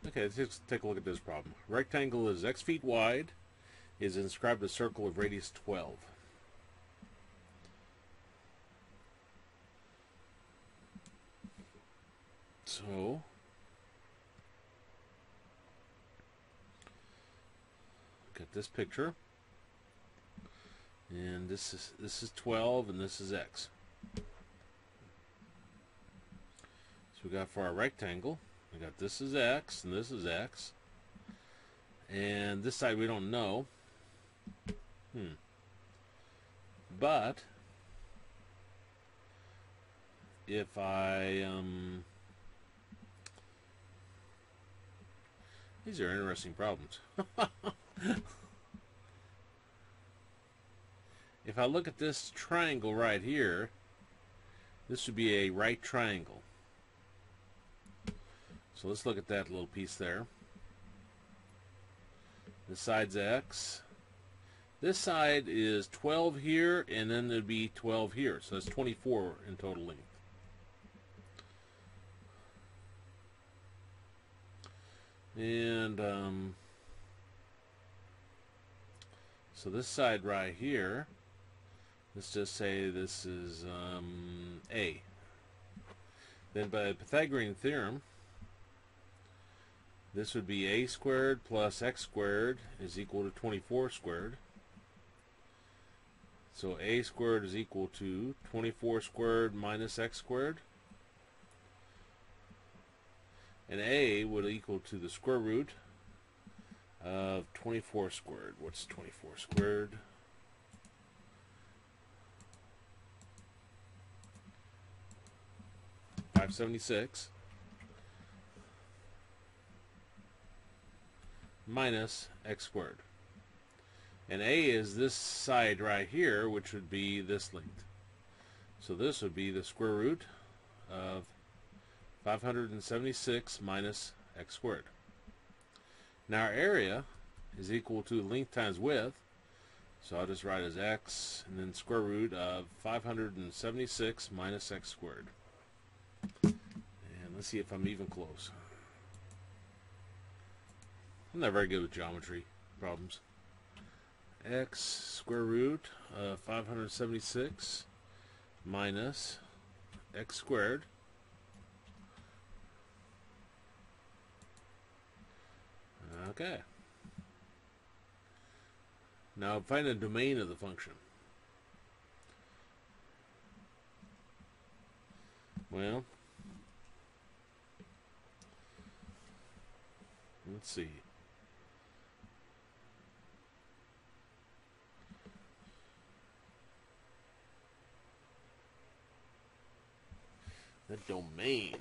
Okay, let's take a look at this problem. Rectangle is x feet wide, is inscribed a circle of radius 12. So, look at this picture, and this is 12, and this is x. So we got for our rectangle, we got this is x, and this is x, and this side we don't know. But if I these are interesting problems. If I look at this triangle right here, this would be a right triangle. So let's look at that little piece there. This side's x. This side is 12 here, and then there'd be 12 here. So that's 24 in total length. And so this side right here, let's just say this is A. Then by the Pythagorean theorem, this would be a squared plus x squared is equal to 24 squared. So a squared is equal to 24 squared minus x squared. And a would equal to the square root of 24 squared. What's 24 squared? $576 minus x squared. And a is this side right here, which would be this length. So this would be the square root of 576 minus x squared. Now our area is equal to length times width, so I'll just write as x and then square root of 576 minus x squared. And let's see if I'm even close. I'm not very good with geometry problems. X square root of 576 minus x squared. Okay. Now find the domain of the function. Well, let's see. The domain.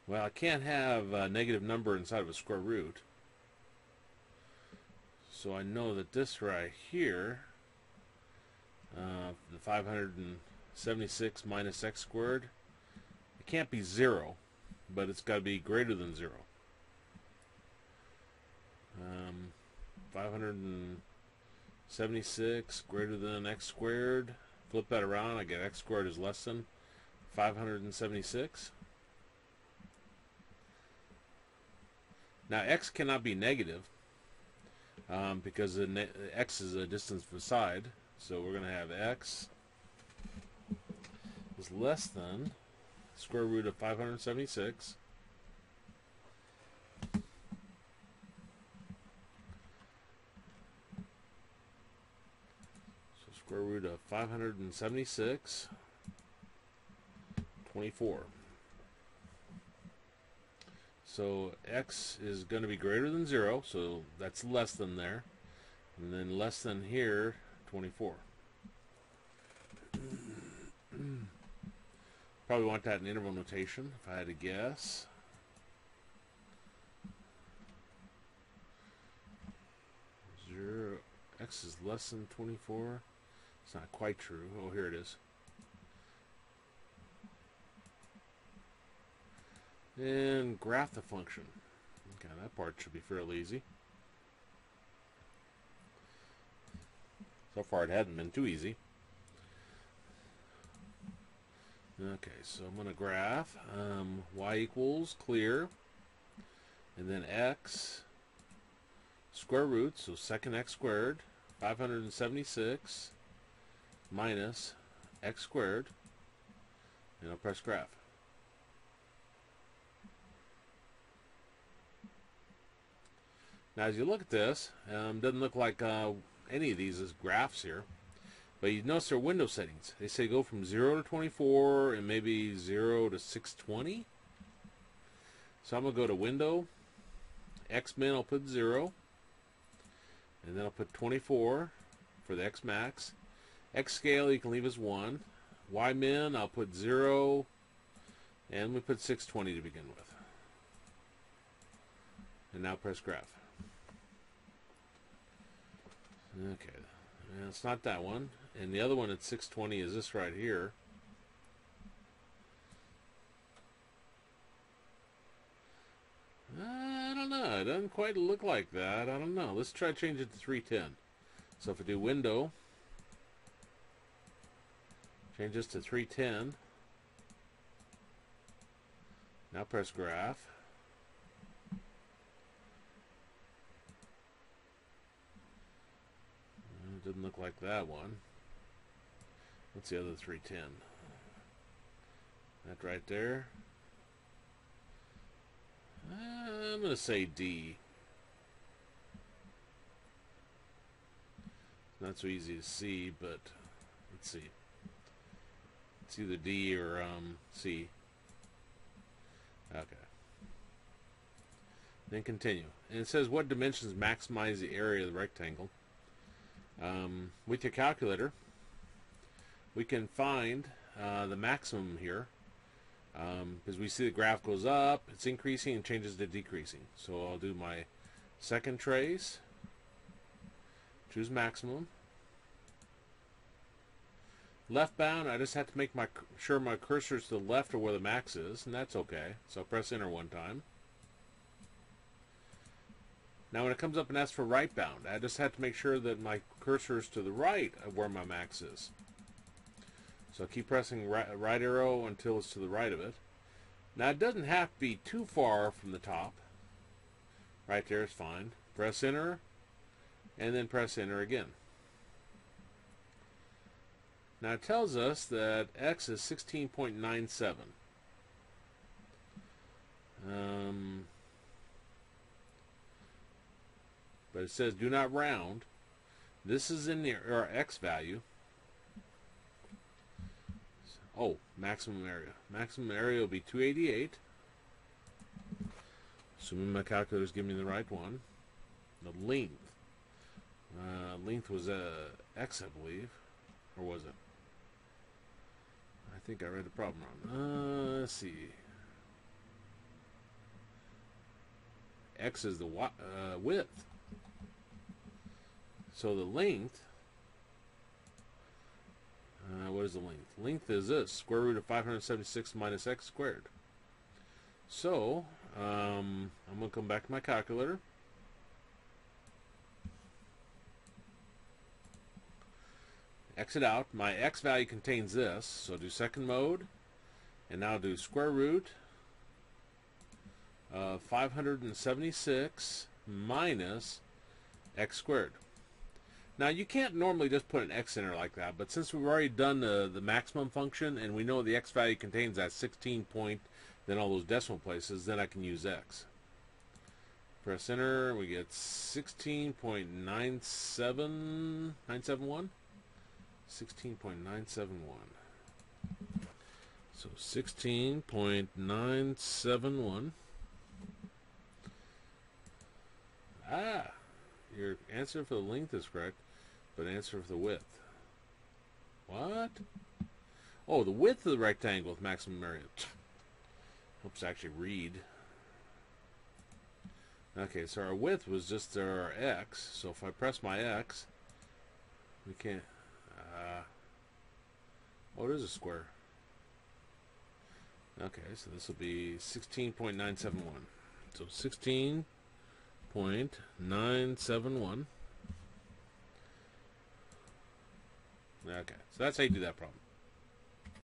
Well, I can't have a negative number inside of a square root. So I know that this right here, the 576 minus x squared, it can't be 0, but it's got to be greater than 0. 576 greater than x squared. Flip that around, I get x squared is less than 576. Now x cannot be negative because x is a distance beside, so we're going to have x is less than square root of 576. So square root of 576, 24. So x is going to be greater than 0, so that's less than there. And then less than here, 24. Probably want that in interval notation, if I had to guess. X is less than 24. It's not quite true. Oh, here it is. And graph the function. Okay, that part should be fairly easy. So far it hadn't been too easy. Okay, so I'm going to graph y equals clear, and then x square root, so second x squared, 576 minus x squared, and I'll press graph. Now as you look at this, doesn't look like any of these is graphs here, but you notice their window settings. They say go from 0 to 24 and maybe 0 to 620. So I'm going to go to window, x min I'll put 0, and then I'll put 24 for the x max. X scale you can leave as 1. Y min I'll put 0, and we put 620 to begin with. And now press graph. Okay, and it's not that one, and the other one at 620 is this right here. I don't know, it doesn't quite look like that. I don't know. Let's try to change it to 310. So if I do window, change this to 310. Now press graph. It didn't look like that one. What's the other 310? That right there. I'm going to say D. Not so easy to see, but let's see. It's either D or C. Okay. Then continue. And it says what dimensions maximize the area of the rectangle. With your calculator, we can find the maximum here, because we see the graph goes up, it's increasing, and changes to decreasing. So I'll do my second trace, choose maximum. Left bound, I just have to make sure my cursor is to the left of where the max is, and that's okay. So I'll press enter one time. Now when it comes up and asks for right bound, I just have to make sure that my cursor is to the right of where my max is. So keep pressing right arrow until it's to the right of it. Now it doesn't have to be too far from the top. Right there is fine. Press enter, and then press enter again. Now it tells us that x is 16.97. But it says do not round. This is in our x value. Oh, maximum area. Maximum area will be 288. Assuming my calculator is giving me the right one. The length. Length was x, I believe. Or was it? I think I read the problem wrong. Let's see. X is the width. So the length, what is the length? Length is this, square root of 576 minus x squared. So, I'm going to come back to my calculator. Exit out. My x value contains this, so do second mode, and now do square root of 576 minus x squared. Now you can't normally just put an x in there like that, but since we've already done the maximum function and we know the x value contains that 16 point, then all those decimal places, then I can use x. Press enter, we get 16.971. 16.971. So 16.971. Ah, your answer for the length is correct, but answer for the width. What? Oh, the width of the rectangle with maximum area. Helps actually read. Okay, so our width was just our x. So if I press my x, we can't. Oh, it is a square. Okay, so this will be 16.971. So 16.971. Okay, so that's how you do that problem.